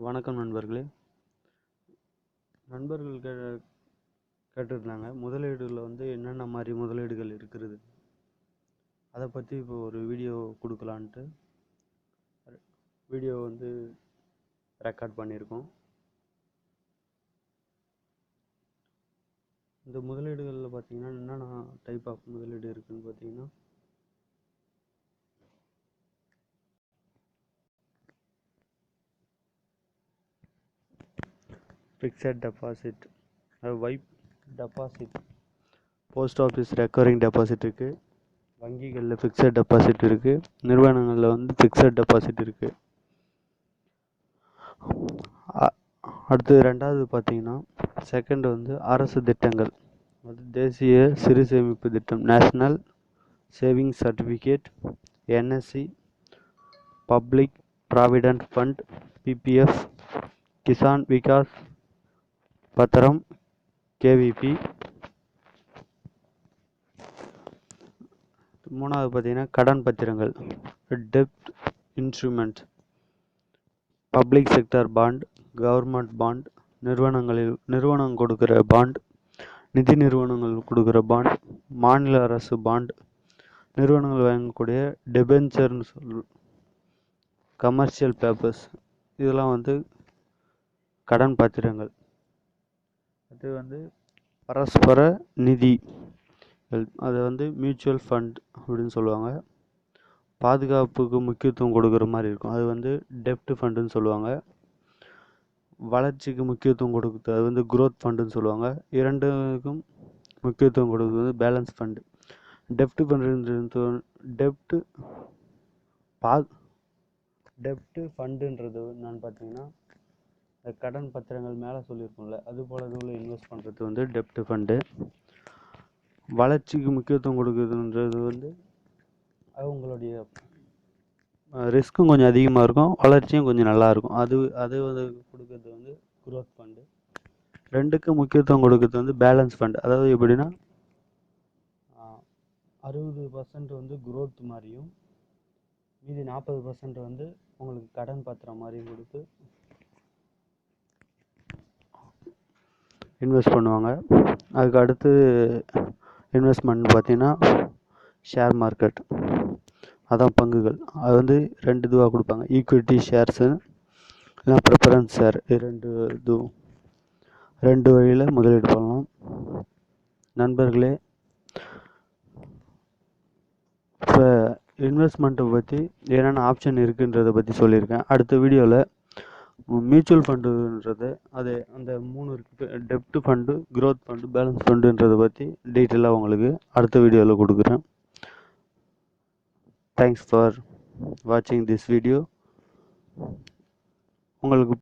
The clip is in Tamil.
வணக்கம் நண்பர்களே. நண்பர்கள் கேட்டிருந்தாங்க முதலீடுல என்னென்ன மாதிரி முதலீடுகள் இருக்கிறது, அதை பற்றி இப்போ ஒரு வீடியோ கொடுக்கலான்ட்டு வீடியோ ரெக்கார்ட் பண்ணியிருக்கோம். இந்த முதலீடுகளில் பார்த்தீங்கன்னா என்னென்ன டைப் ஆஃப் முதலீடு இருக்குதுன்னு பார்த்தீங்கன்னா, fixed deposit, vibe deposit, post office recurring deposit இருக்குது, வங்கிகளில் ஃபிக்ஸட் டெபாசிட் இருக்குது, நிறுவனங்களில் ஃபிக்ஸட் டெபாசிட் இருக்குது. அடுத்து ரெண்டாவது பார்த்தீங்கன்னா, செகண்ட் அரசு திட்டங்கள், தேசிய சிறு சேமிப்பு திட்டம், national saving certificate, NSC, public provident fund, PPF, Kisan Vikas பத்திரம், கேவிபி. மூணாவது பார்த்தீங்கன்னா கடன் பத்திரங்கள், டெப்ட் instrument, public sector bond, government bond, நிறுவனம் கொடுக்குற பாண்ட், நிதி நிறுவனங்கள் கொடுக்குற பாண்ட், மாநில அரசு பாண்ட், நிறுவனங்கள் வாங்கக்கூடிய டெபென்ச்சர்னு கமர்ஷியல் பேப்பர்ஸ், இதெல்லாம் கடன் பத்திரங்கள். அது பரஸ்பர நிதி, அது மியூச்சுவல் ஃபண்ட் அப்படின்னு சொல்லுவாங்க. பாதுகாப்புக்கு முக்கியத்துவம் கொடுக்குற மாதிரி இருக்கும், அது டெப்ட் ஃபண்டுன்னு சொல்லுவாங்க. வளர்ச்சிக்கு முக்கியத்துவம் கொடுக்குறது அது குரோத் ஃபண்டுன்னு சொல்லுவாங்க. இரண்டுக்கும் முக்கியத்துவம் கொடுக்குறது பேலன்ஸ் ஃபண்டு. டெப்ட் ஃபண்டுன்றது என்னன்னு பார்த்தீங்கன்னா, கடன் பத்திரங்கள் மேலே சொல்லியிருக்கோம்ல, அது போல இதுல இன்வெஸ்ட் பண்ணுறது டெப்ட் ஃபண்டு. வளர்ச்சிக்கு முக்கியத்துவம் கொடுக்குறதுன்றது அவங்களுடைய ரிஸ்க்கும் கொஞ்சம் அதிகமாக இருக்கும், வளர்ச்சியும் கொஞ்சம் நல்லா இருக்கும். அது கொடுக்கறது குரோத் ஃபண்டு. ரெண்டுக்கும் முக்கியத்துவம் கொடுக்கறது பேலன்ஸ் ஃபண்ட். அதாவது எப்படின்னா 60% குரோத் மாதிரியும் மீதி 40% உங்களுக்கு கடன் பத்திரம் மாதிரியும் கொடுத்து இன்வெஸ்ட் பண்ணுவாங்க. அதுக்கு அடுத்து இன்வெஸ்ட்மெண்ட் பார்த்தீங்கன்னா ஷேர் மார்க்கெட், அதான் பங்குகள். அது 2 இதுவாக கொடுப்பாங்க, ஈக்விட்டி ஷேர்ஸு இல்லைனா ப்ரிஃபரன்ஸ் ஷேர். ரெண்டு வழியில் முதலீடு பண்ணலாம். நண்பர்களே, இப்போ இன்வெஸ்ட்மெண்ட்டை பற்றி என்னென்ன ஆப்ஷன் இருக்குன்றதை பற்றி சொல்லியிருக்கேன். அடுத்த வீடியோவில் மியூச்சுவல் ஃபண்டுன்றது அந்த 3 இருக்குது, டெப்ட் ஃபண்டு, குரோத் ஃபண்டு, பேலன்ஸ் ஃபண்டுன்றதை பற்றி டீட்டெயிலாக உங்களுக்கு அடுத்த வீடியோவில் கொடுக்குறேன். தேங்க்ஸ் ஃபார் வாட்சிங் திஸ் வீடியோ. உங்களுக்கு